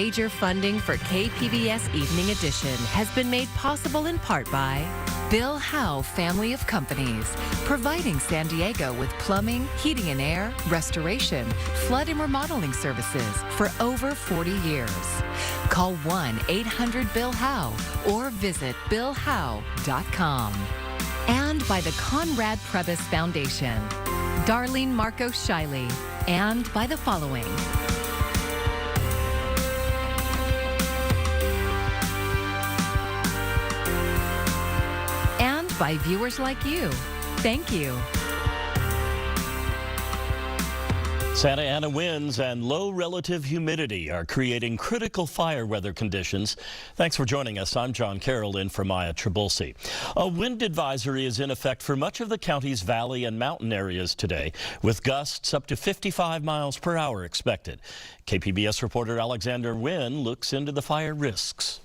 Major funding for KPBS Evening Edition has been made possible in part by Bill Howe Family of Companies, providing San Diego with plumbing, heating and air, restoration, flood and remodeling services for over 40 years. Call 1-800-BILL-HOWE or visit billhowe.com. And by the Conrad Prebys Foundation, Darlene Marcos Shiley, and by the following. By viewers like you. Thank you. Santa Ana winds and low relative humidity are creating critical fire weather conditions. Thanks for joining us. I'm John Carroll in for Maya Trabulsi. A wind advisory is in effect for much of the county's valley and mountain areas today, with gusts up to 55 miles per hour expected. KPBS reporter Alexander Nguyen looks into the fire risks.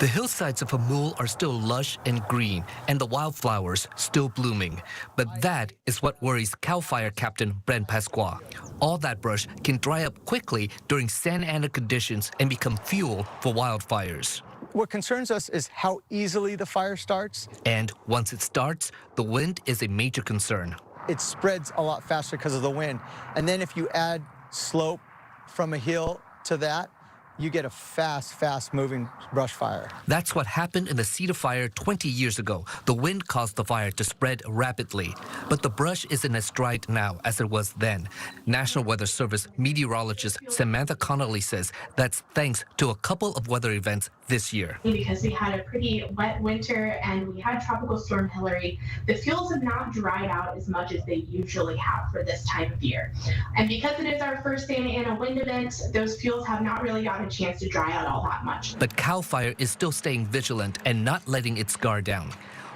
The hillsides of Hamul are still lush and green, and the wildflowers still blooming. But that is what worries CAL FIRE Captain Brent Pasqua. All that brush can dry up quickly during Santa Ana conditions and become fuel for wildfires. What concerns us is how easily the fire starts. And once it starts, the wind is a major concern. It spreads a lot faster because of the wind. And then if you add slope from a hill to that, you get a fast moving brush fire. That's what happened in the Cedar Fire 20 years ago. The wind caused the fire to spread rapidly. But the brush isn't as dry now as it was then. National Weather Service meteorologist Samantha Connolly says that's thanks to a couple of weather events this year. Because we had a pretty wet winter and we had Tropical Storm Hillary, the fuels have not dried out as much as they usually have for this time of year. And because it is our first Santa Ana wind event, those fuels have not really gotten a chance to dry out all that much. But CAL FIRE is still staying vigilant and not letting its guard down.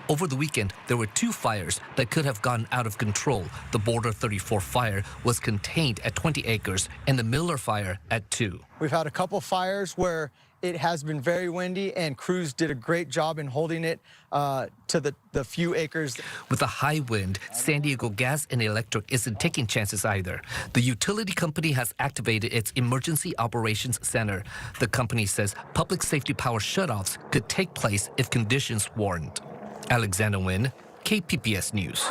Over the weekend, there were two fires that could have gone out of control. The Border 34 fire was contained at 20 acres and the Miller fire at 2. We've had a couple fires where it has been very windy and crews did a great job in holding it to the few acres. With a high wind, San Diego Gas and Electric isn't taking chances either. The utility company has activated its Emergency Operations Center. The company says public safety power shutoffs could take place if conditions warrant. Alexander Nguyen, KPBS News.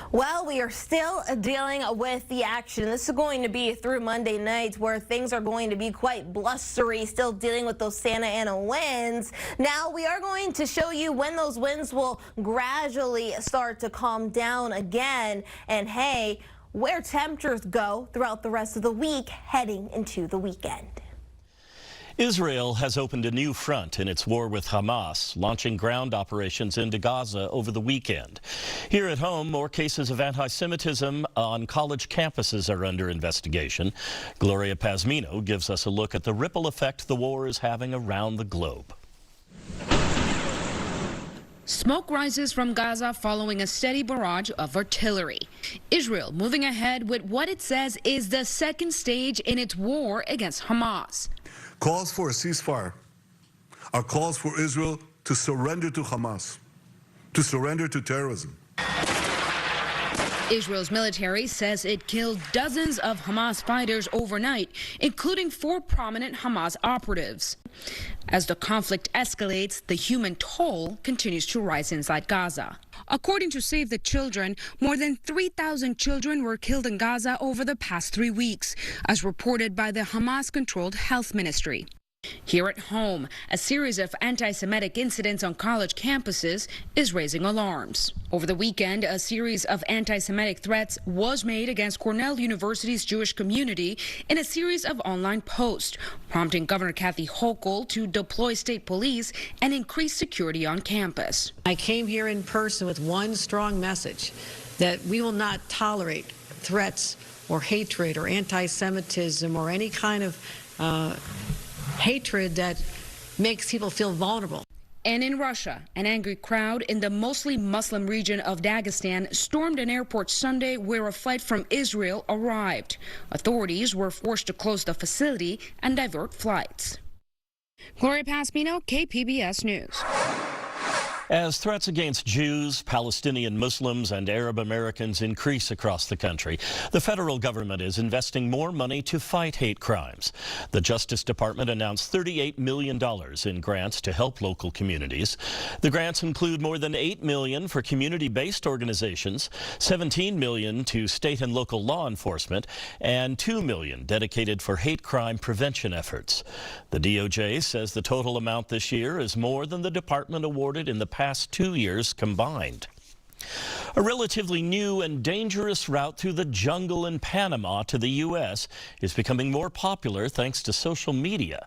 Well, we are still dealing with the action. This is going to be through Monday night where things are going to be quite blustery, still dealing with those Santa Ana winds. Now, we are going to show you when those winds will gradually start to calm down again. And hey, where temperatures go throughout the rest of the week heading into the weekend. Israel has opened a new front in its war with Hamas, launching ground operations into Gaza over the weekend. Here at home, more cases of anti-Semitism on college campuses are under investigation. Gloria Pazmino gives us a look at the ripple effect the war is having around the globe. Smoke rises from Gaza following a steady barrage of artillery. Israel moving ahead with what it says is the second stage in its war against Hamas. Calls for a ceasefire are calls for Israel to surrender to Hamas, to surrender to terrorism. Israel's military says it killed dozens of Hamas fighters overnight, including 4 prominent Hamas operatives. As the conflict escalates, the human toll continues to rise inside Gaza. According to Save the Children, more than 3,000 children were killed in Gaza over the past 3 weeks, as reported by the Hamas-controlled health ministry. Here at home, a series of anti-Semitic incidents on college campuses is raising alarms. Over the weekend, a series of anti-Semitic threats was made against Cornell University's Jewish community in a series of online posts, prompting Governor Kathy Hochul to deploy state police and increase security on campus. I came here in person with one strong message, that we will not tolerate threats or hatred or anti-Semitism or any kind of hatred that makes people feel vulnerable. And in Russia, an angry crowd in the mostly Muslim region of Dagestan stormed an airport Sunday where a flight from Israel arrived. Authorities were forced to close the facility and divert flights. Gloria Paspino, KPBS News. As threats against Jews, Palestinian Muslims, and Arab Americans increase across the country, the federal government is investing more money to fight hate crimes. The Justice Department announced $38 million in grants to help local communities. The grants include more than $8 million for community-based organizations, $17 million to state and local law enforcement, and $2 million dedicated for hate crime prevention efforts. The DOJ says the total amount this year is more than the department awarded in the past 2 years combined. A relatively new and dangerous route through the jungle in Panama to the U.S. is becoming more popular thanks to social media.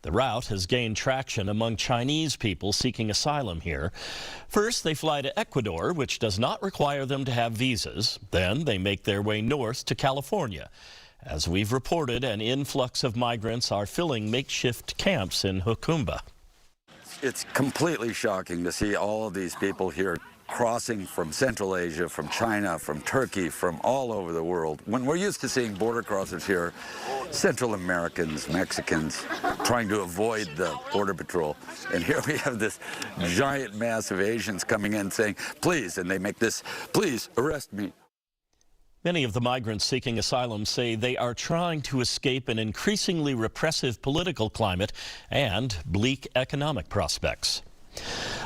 The route has gained traction among Chinese people seeking asylum here. First, they fly to Ecuador, which does not require them to have visas. Then they make their way north to California. As we've reported, an influx of migrants are filling makeshift camps in Hucumba. It's completely shocking to see all of these people here crossing from Central Asia, from China, from Turkey, from all over the world. When we're used to seeing border crossers here, Central Americans, Mexicans, trying to avoid the border patrol. And here we have this giant mass of Asians coming in saying, please, and they make this, please arrest me. Many of the migrants seeking asylum say they are trying to escape an increasingly repressive political climate and bleak economic prospects.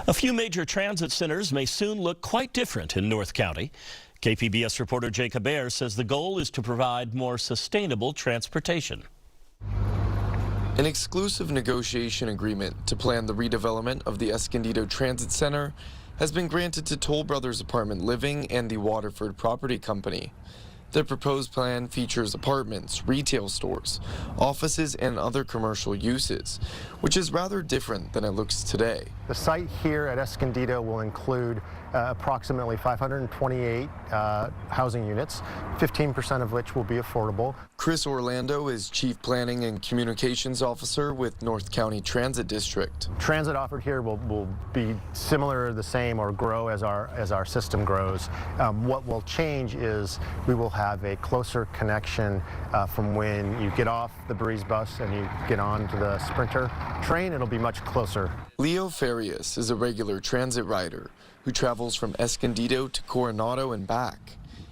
A few major transit centers may soon look quite different in North County. KPBS reporter Jacob Ayers says the goal is to provide more sustainable transportation. An exclusive negotiation agreement to plan the redevelopment of the Escondido Transit Center has been granted to Toll Brothers Apartment Living and the Waterford Property Company. The proposed plan features apartments, retail stores, offices, and other commercial uses, which is rather different than it looks today. The site here at Escondido will include approximately 528 housing units, 15% of which will be affordable. Chris Orlando is Chief Planning and Communications Officer with North County Transit District. Transit offered here will be similar, the same, or grow as our system grows. What will change is we will have a closer connection from when you get off the Breeze bus and you get on to the Sprinter train. It'll be much closer. Leo Farias is a regular transit rider who travels from Escondido to Coronado and back.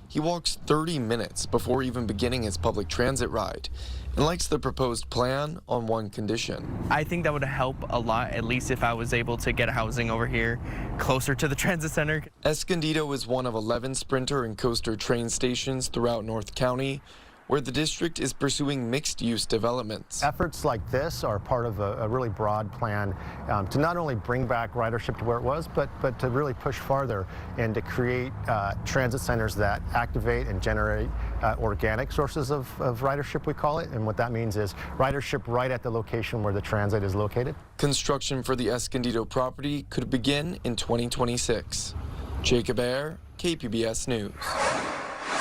He walks 30 minutes before even beginning his public transit ride and likes the proposed plan on one condition. I think that would help a lot, at least if I was able to get housing over here closer to the transit center. Escondido is one of 11 Sprinter and Coaster train stations throughout North County, where the district is pursuing mixed-use developments. Efforts like this are part of a really broad plan to not only bring back ridership to where it was, but to really push farther and to create transit centers that activate and generate organic sources of ridership, we call it. And what that means is ridership right at the location where the transit is located. Construction for the Escondido property could begin in 2026. Jacob Ayers, KPBS News.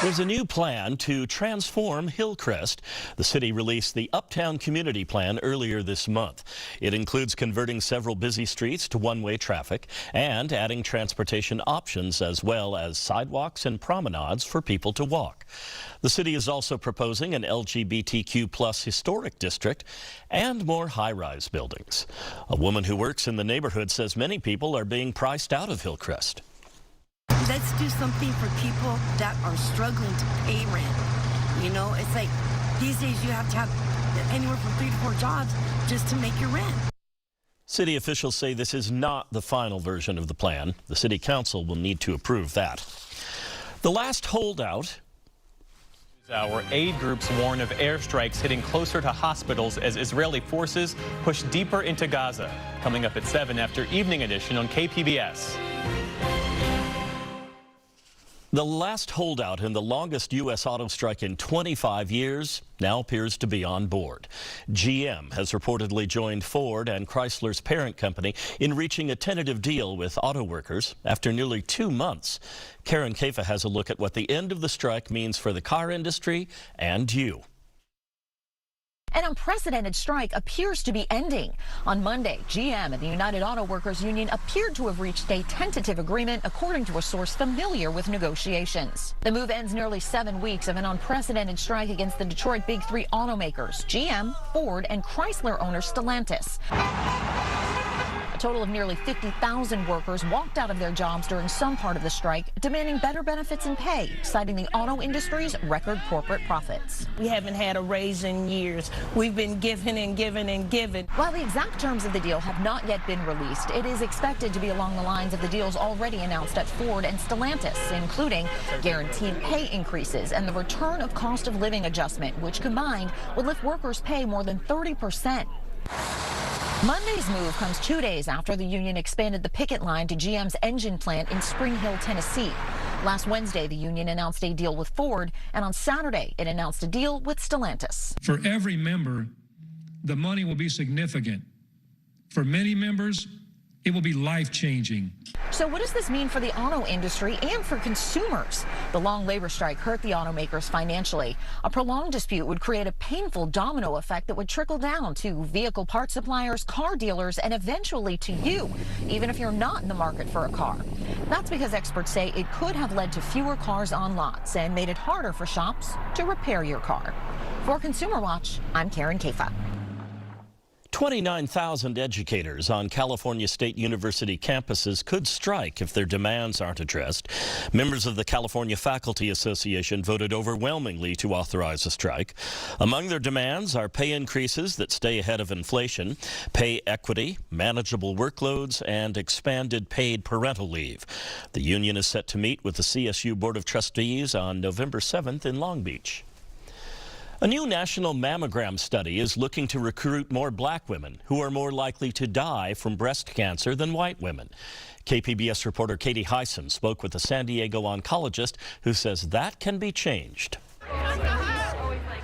There's a new plan to transform Hillcrest. The city released the Uptown Community Plan earlier this month. It includes converting several busy streets to one-way traffic and adding transportation options as well as sidewalks and promenades for people to walk. The city is also proposing an LGBTQ+ historic district and more high-rise buildings. A woman who works in the neighborhood says many people are being priced out of Hillcrest. Let's do something for people that are struggling to pay rent. You know, it's like these days you have to have anywhere from 3 to 4 jobs just to make your rent. City officials say this is not the final version of the plan. The city council will need to approve that. The last holdout. Our aid groups warn of airstrikes hitting closer to hospitals as Israeli forces push deeper into Gaza. Coming up at 7 after Evening Edition on KPBS. The last holdout in the longest U.S. auto strike in 25 years now appears to be on board. GM has reportedly joined Ford and Chrysler's parent company in reaching a tentative deal with auto workers after nearly 2 months. Karen Kafa has a look at what the end of the strike means for the car industry and you. An unprecedented strike appears to be ending. On Monday, GM and the United Auto Workers Union appeared to have reached a tentative agreement, according to a source familiar with negotiations. The move ends nearly 7 weeks of an unprecedented strike against the Detroit Big Three automakers, GM, Ford, and Chrysler owner Stellantis. total of nearly 50,000 workers walked out of their jobs during some part of the strike, demanding better benefits and pay, citing the auto industry's record corporate profits. We haven't had a raise in years. We've been giving and giving and giving. While the exact terms of the deal have not yet been released, it is expected to be along the lines of the deals already announced at Ford and Stellantis, including guaranteed pay increases and the return of cost of living adjustment, which combined would lift workers' pay more than 30%. Monday's move comes 2 days after the union expanded the picket line to GM's engine plant in Spring Hill, Tennessee. Last Wednesday, the union announced a deal with Ford, and on Saturday, it announced a deal with Stellantis. For every member, the money will be significant. For many members, it will be life-changing. So what does this mean for the auto industry and for consumers? The long labor strike hurt the automakers financially. A prolonged dispute would create a painful domino effect that would trickle down to vehicle part suppliers, car dealers, and eventually to you, even if you're not in the market for a car. That's because experts say it could have led to fewer cars on lots and made it harder for shops to repair your car. For Consumer Watch, I'm Karen Kafa. 29,000 educators on California State University campuses could strike if their demands aren't addressed. Members of the California Faculty Association voted overwhelmingly to authorize a strike. Among their demands are pay increases that stay ahead of inflation, pay equity, manageable workloads, and expanded paid parental leave. The union is set to meet with the CSU Board of Trustees on November 7th in Long Beach. A new national mammogram study is looking to recruit more black women who are more likely to die from breast cancer than white women. KPBS reporter Katie Hyson spoke with a San Diego oncologist who says that can be changed.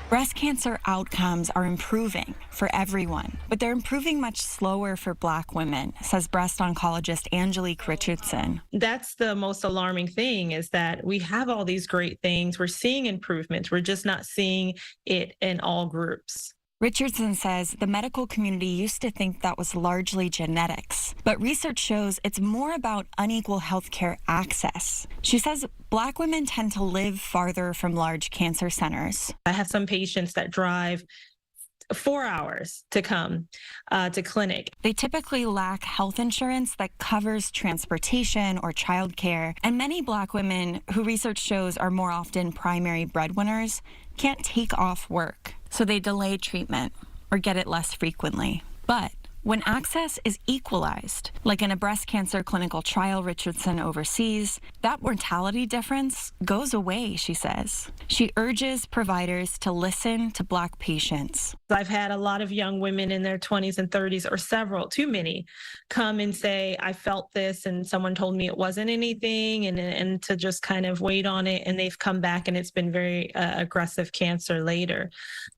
Breast cancer outcomes are improving for everyone, but they're improving much slower for black women, says breast oncologist Angelique Richardson. That's the most alarming thing, is that we have all these great things. We're seeing improvements. We're just not seeing it in all groups. Richardson says the medical community used to think that was largely genetics, but research shows it's more about unequal healthcare access. She says black women tend to live farther from large cancer centers. I have some patients that drive 4 hours to come to clinic. They typically lack health insurance that covers transportation or childcare, and many black women, who research shows are more often primary breadwinners, can't take off work, so they delay treatment or get it less frequently. But when access is equalized, like in a breast cancer clinical trial Richardson oversees, that mortality difference goes away, she says. She urges providers to listen to black patients. I've had a lot of young women in their 20s and 30s, or several, too many, come and say, I felt this and someone told me it wasn't anything, and to just kind of wait on it, and they've come back and it's been very aggressive cancer later.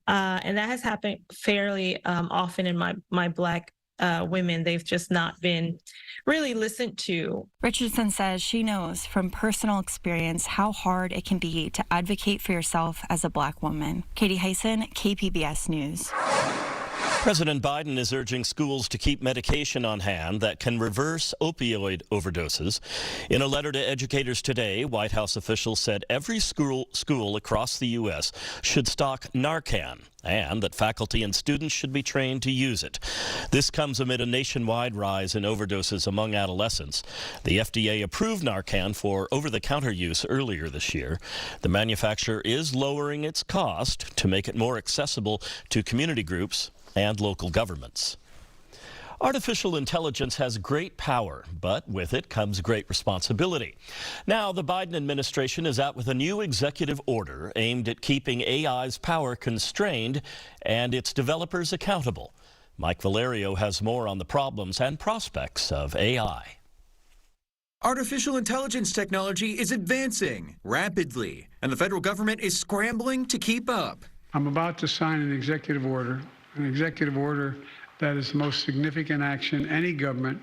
And that has happened fairly often in my black women. They've just not been really listened to. Richardson says she knows from personal experience how hard it can be to advocate for yourself as a black woman. Katie Hyson, KPBS News. President Biden is urging schools to keep medication on hand that can reverse opioid overdoses. In a letter to educators today, White House officials said every school across the U.S. should stock Narcan, and that faculty and students should be trained to use it. This comes amid a nationwide rise in overdoses among adolescents. The FDA approved Narcan for over-the-counter use earlier this year. The manufacturer is lowering its cost to make it more accessible to community groups and local governments. Artificial intelligence has great power, but with it comes great responsibility. Now, the Biden administration is out with a new executive order aimed at keeping AI's power constrained and its developers accountable. Mike Valerio has more on the problems and prospects of AI. Artificial intelligence technology is advancing rapidly, and the federal government is scrambling to keep up. I'm about to sign an executive order that is the most significant action any government,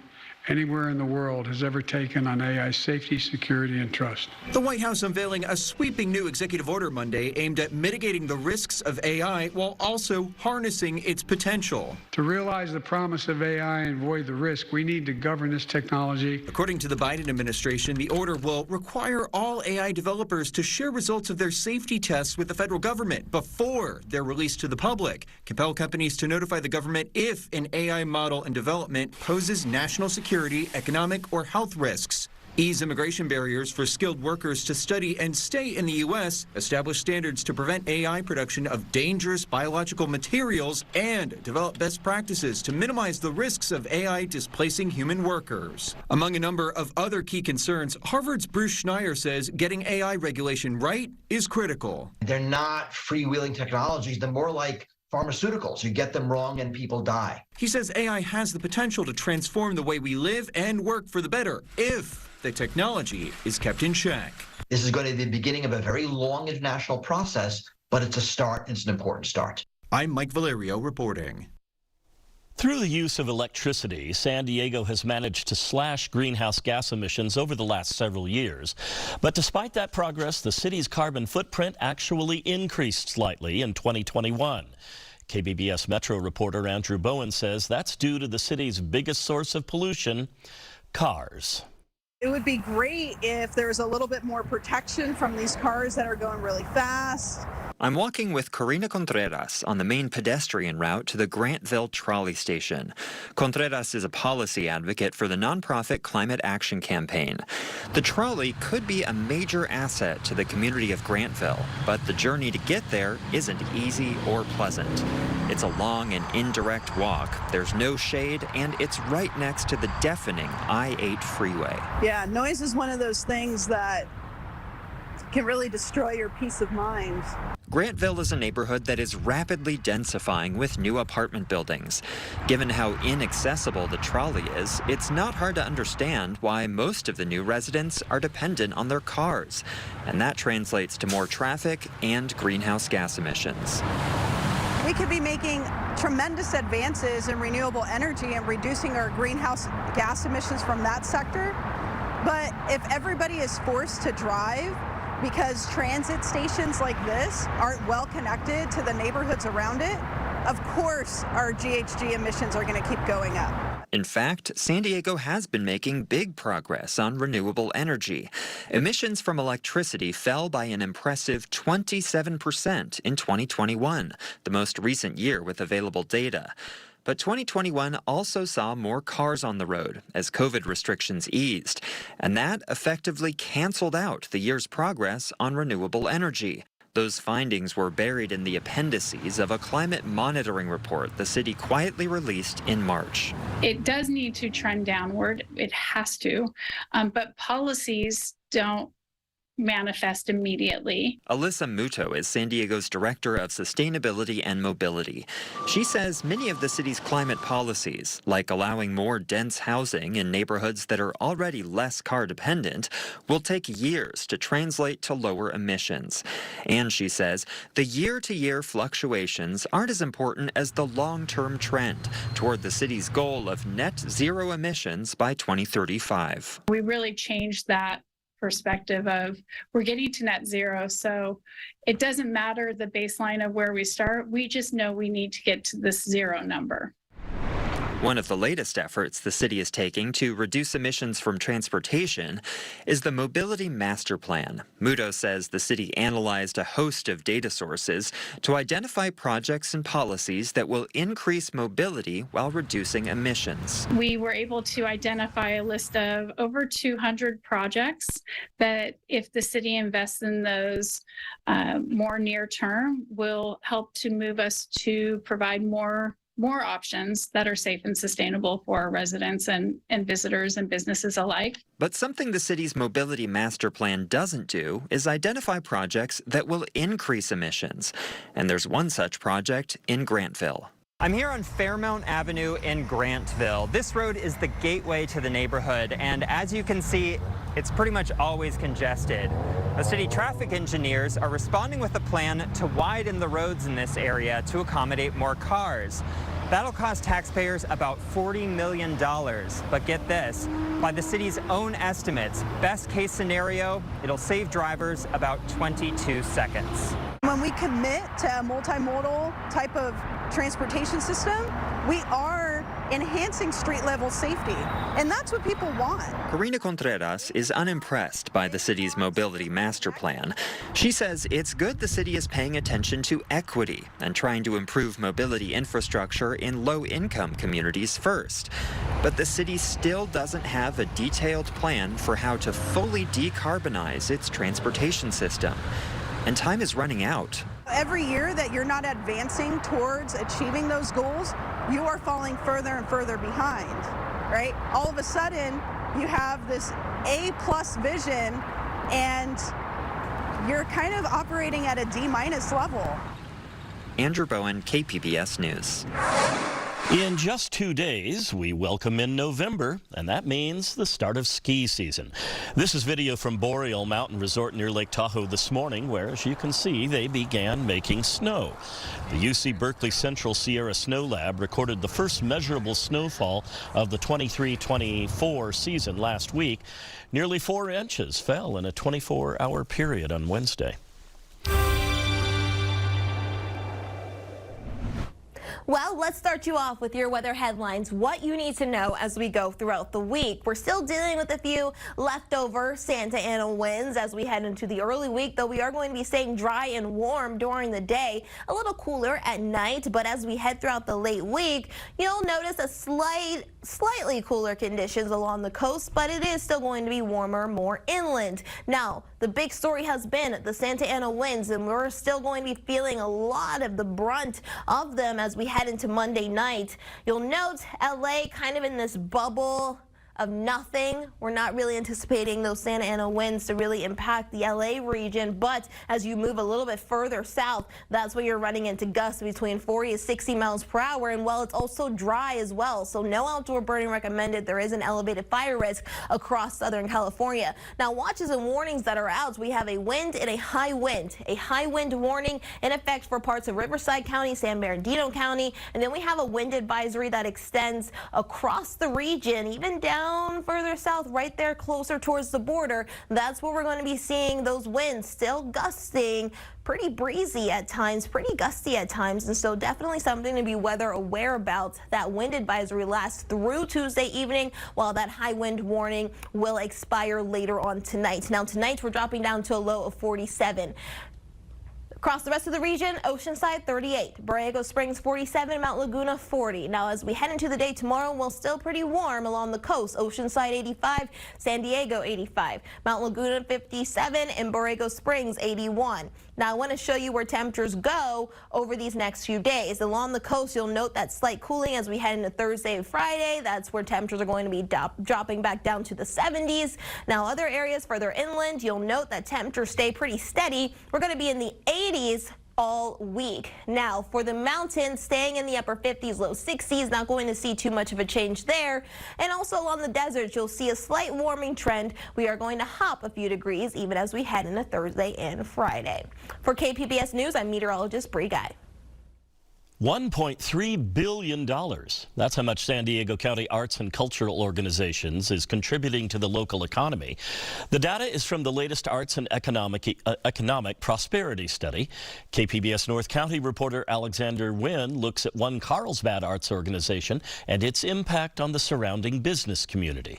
anywhere in the world has ever taken on AI safety, security, and trust. The White House unveiling a sweeping new executive order Monday aimed at mitigating the risks of AI while also harnessing its potential. To realize the promise of AI and avoid the risk, we need to govern this technology. According to the Biden administration, the order will require all AI developers to share results of their safety tests with the federal government before they're released to the public, compel companies to notify the government if an AI model in development poses national security, economic, or health risks, ease immigration barriers for skilled workers to study and stay in the U.S., establish standards to prevent AI production of dangerous biological materials, and develop best practices to minimize the risks of AI displacing human workers. Among a number of other key concerns, Harvard's Bruce Schneier says getting AI regulation right is critical. They're not freewheeling technologies. They're more like pharmaceuticals. You get them wrong and people die. He says AI has the potential to transform the way we live and work for the better if the technology is kept in check. This is going to be the beginning of a very long international process, but it's a start. It's an important start. I'm Mike Valerio reporting. Through the use of electricity, San Diego has managed to slash greenhouse gas emissions over the last several years. But despite that progress, the city's carbon footprint actually increased slightly in 2021. KPBS Metro reporter Andrew Bowen says that's due to the city's biggest source of pollution, cars. It would be great if there's a little bit more protection from these cars that are going really fast. I'm walking with Corina Contreras on the main pedestrian route to the Grantville trolley station. Contreras is a policy advocate for the nonprofit Climate Action Campaign. The trolley could be a major asset to the community of Grantville, but the journey to get there isn't easy or pleasant. It's a long and indirect walk, there's no shade, and it's right next to the deafening I-8 freeway. Yeah, noise is one of those things that can really destroy your peace of mind. Grantville is a neighborhood that is rapidly densifying with new apartment buildings. Given how inaccessible the trolley is, it's not hard to understand why most of the new residents are dependent on their cars. And that translates to more traffic and greenhouse gas emissions. We could be making tremendous advances in renewable energy and reducing our greenhouse gas emissions from that sector. But if everybody is forced to drive because transit stations like this aren't well connected to the neighborhoods around it, of course our GHG emissions are going to keep going up. In fact, San Diego has been making big progress on renewable energy. Emissions from electricity fell by an impressive 27% in 2021, the most recent year with available data. But 2021 also saw more cars on the road as COVID restrictions eased, and that effectively canceled out the year's progress on renewable energy. Those findings were buried in the appendices of a climate monitoring report the city quietly released in March. It does need to trend downward. It has to, but policies don't manifest immediately. Alyssa Muto is San Diego's Director of Sustainability and Mobility. She says many of the city's climate policies, like allowing more dense housing in neighborhoods that are already less car dependent, will take years to translate to lower emissions. And she says the year-to-year fluctuations aren't as important as the long-term trend toward the city's goal of net zero emissions by 2035. We really changed that perspective of we're getting to net zero, so it doesn't matter the baseline of where we start. We just know we need to get to this zero number. One of the latest efforts the city is taking to reduce emissions from transportation is the Mobility Master Plan. Muto says the city analyzed a host of data sources to identify projects and policies that will increase mobility while reducing emissions. We were able to identify a list of over 200 projects that, if the city invests in those more near term, will help to move us to provide more options that are safe and sustainable for our residents and visitors and businesses alike. But something the city's Mobility Master Plan doesn't do is identify projects that will increase emissions. And there's one such project in Grantville. I'm here on Fairmount Avenue in Grantville. This road is the gateway to the neighborhood, and as you can see, it's pretty much always congested. The city traffic engineers are responding with a plan to widen the roads in this area to accommodate more cars. That'll cost taxpayers about $40 million. But get this, by the city's own estimates, best case scenario, it'll save drivers about 22 seconds. When we commit to a multimodal type of transportation system, we are enhancing street level safety. And that's what people want. Karina Contreras is unimpressed by the city's mobility master plan. She says it's good the city is paying attention to equity and trying to improve mobility infrastructure in low-income communities first. But the city still doesn't have a detailed plan for how to fully decarbonize its transportation system. And time is running out. Every year that you're not advancing towards achieving those goals, you are falling further and further behind, right? All of a sudden, you have this A+ vision, and you're kind of operating at a D- level. Andrew Bowen, KPBS News. In just 2 days, we welcome in November, and that means the start of ski season. This is video from Boreal Mountain Resort near Lake Tahoe this morning, where, as you can see, they began making snow. The UC Berkeley Central Sierra Snow Lab recorded the first measurable snowfall of the 23-24 season last week. Nearly 4 inches fell in a 24-hour period on Wednesday. Well, let's start you off with your weather headlines, what you need to know as we go throughout the week. We're still dealing with a few leftover Santa Ana winds as we head into the early week, though we are going to be staying dry and warm during the day, a little cooler at night. But as we head throughout the late week, you'll notice a slightly cooler conditions along the coast, but it is still going to be warmer, more inland. Now, the big story has been the Santa Ana winds, and we're still going to be feeling a lot of the brunt of them as we head into Monday night. You'll note LA kind of in this bubble of nothing. We're not really anticipating those Santa Ana winds to really impact the LA region, but as you move a little bit further south, that's where you're running into gusts between 40 to 60 miles per hour, and well, it's also dry as well, so no outdoor burning recommended. There is an elevated fire risk across Southern California. Now, watches and warnings that are out. We have a wind and a high wind warning in effect for parts of Riverside County, San Bernardino County, and then we have a wind advisory that extends across the region, even down further south, right there closer towards the border. That's where we're going to be seeing those winds still gusting, pretty breezy at times, pretty gusty at times, and so definitely something to be weather aware about. That wind advisory lasts through Tuesday evening, while that high wind warning will expire later on tonight. Now, tonight we're dropping down to a low of 47. Across the rest of the region, Oceanside 38, Borrego Springs 47, Mount Laguna 40. Now, as we head into the day tomorrow, we'll still pretty warm along the coast. Oceanside 85, San Diego 85, Mount Laguna 57, and Borrego Springs 81. Now, I want to show you where temperatures go over these next few days. Along the coast, you'll note that slight cooling as we head into Thursday and Friday. That's where temperatures are going to be dropping back down to the 70s. Now, other areas further inland, you'll note that temperatures stay pretty steady. We're going to be in the 80s all week. Now, for the mountains, staying in the upper 50s, low 60s, not going to see too much of a change there. And also along the deserts, you'll see a slight warming trend. We are going to hop a few degrees even as we head into Thursday and Friday. For KPBS News, I'm meteorologist Bree Guy. $1.3 billion. That's how much San Diego County arts and cultural organizations is contributing to the local economy. The data is from the latest Arts and Economic Prosperity Study. KPBS North County reporter Alexander Nguyen looks at one Carlsbad arts organization and its impact on the surrounding business community.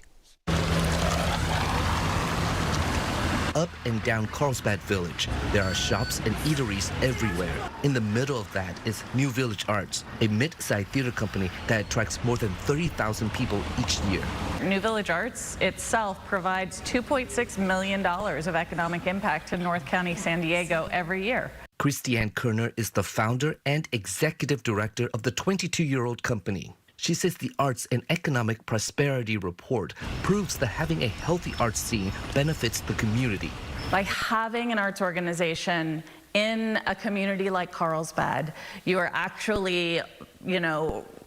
Up and down Carlsbad Village, there are shops and eateries everywhere. In the middle of that is New Village Arts, a mid-sized theater company that attracts more than 30,000 people each year. New Village Arts itself provides $2.6 million of economic impact to North County, San Diego every year. Christiane Kerner is the founder and executive director of the 22-year-old company. She says the Arts and Economic Prosperity Report proves that having a healthy arts scene benefits the community. By having an arts organization in a community like Carlsbad, you are actually,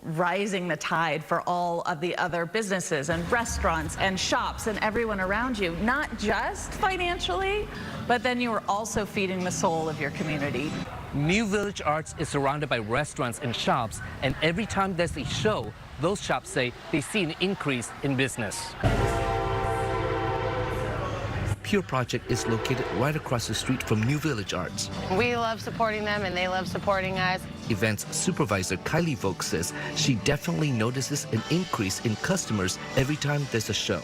rising the tide for all of the other businesses and restaurants and shops and everyone around you, not just financially, but then you are also feeding the soul of your community. New Village Arts is surrounded by restaurants and shops, and every time there's a show, those shops say they see an increase in business. Pure Project is located right across the street from New Village Arts. We love supporting them and they love supporting us. Events supervisor Kylie Volk says she definitely notices an increase in customers every time there's a show.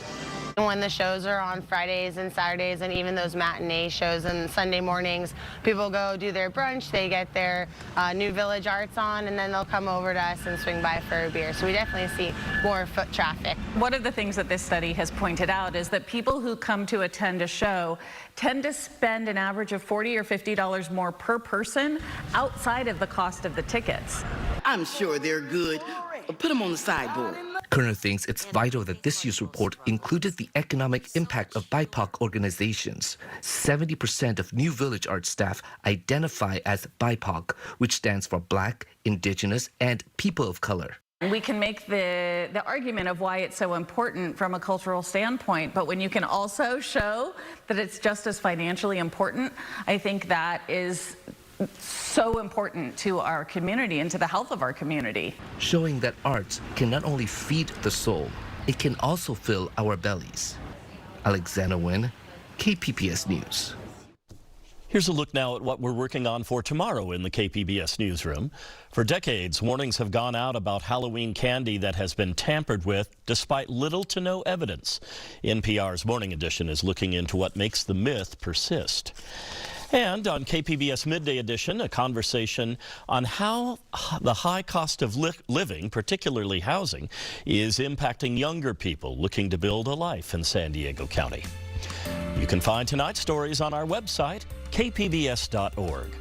When the shows are on Fridays and Saturdays and even those matinee shows and Sunday mornings, people go do their brunch, they get their New Village Arts on, and then they'll come over to us and swing by for a beer. So we definitely see more foot traffic. One of the things that this study has pointed out is that people who come to attend a show tend to spend an average of $40 or $50 more per person outside of the cost of the tickets. I'm sure they're good. Put them on the sideboard. Kerner thinks it's vital that this year's report included the economic impact of BIPOC organizations. 70% of New Village Arts staff identify as BIPOC, which stands for Black, Indigenous, and People of Color. We can make the argument of why it's so important from a cultural standpoint, but when you can also show that it's just as financially important, I think that is so important to our community and to the health of our community. Showing that arts can not only feed the soul, it can also fill our bellies. Alexander Nguyen, KPBS News. Here's a look now at what we're working on for tomorrow in the KPBS newsroom. For decades, warnings have gone out about Halloween candy that has been tampered with despite little to no evidence. NPR's Morning Edition is looking into what makes the myth persist. And on KPBS Midday Edition, a conversation on how the high cost of living, particularly housing, is impacting younger people looking to build a life in San Diego County. You can find tonight's stories on our website, kpbs.org.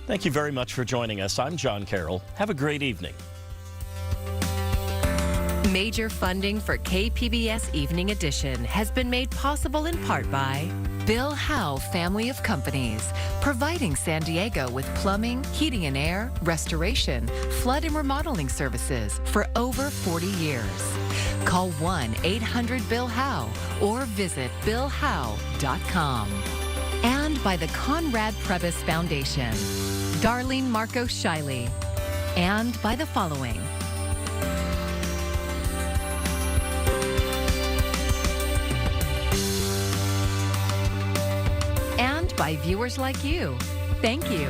Thank you very much for joining us. I'm John Carroll. Have a great evening. Major funding for KPBS Evening Edition has been made possible in part by Bill Howe Family of Companies, providing San Diego with plumbing, heating and air, restoration, flood and remodeling services for over 40 years. Call 1-800-BILL-HOWE or visit billhowe.com. And by the Conrad Prebys Foundation, Darlene Marco Shiley, and by the following. And by viewers like you. Thank you.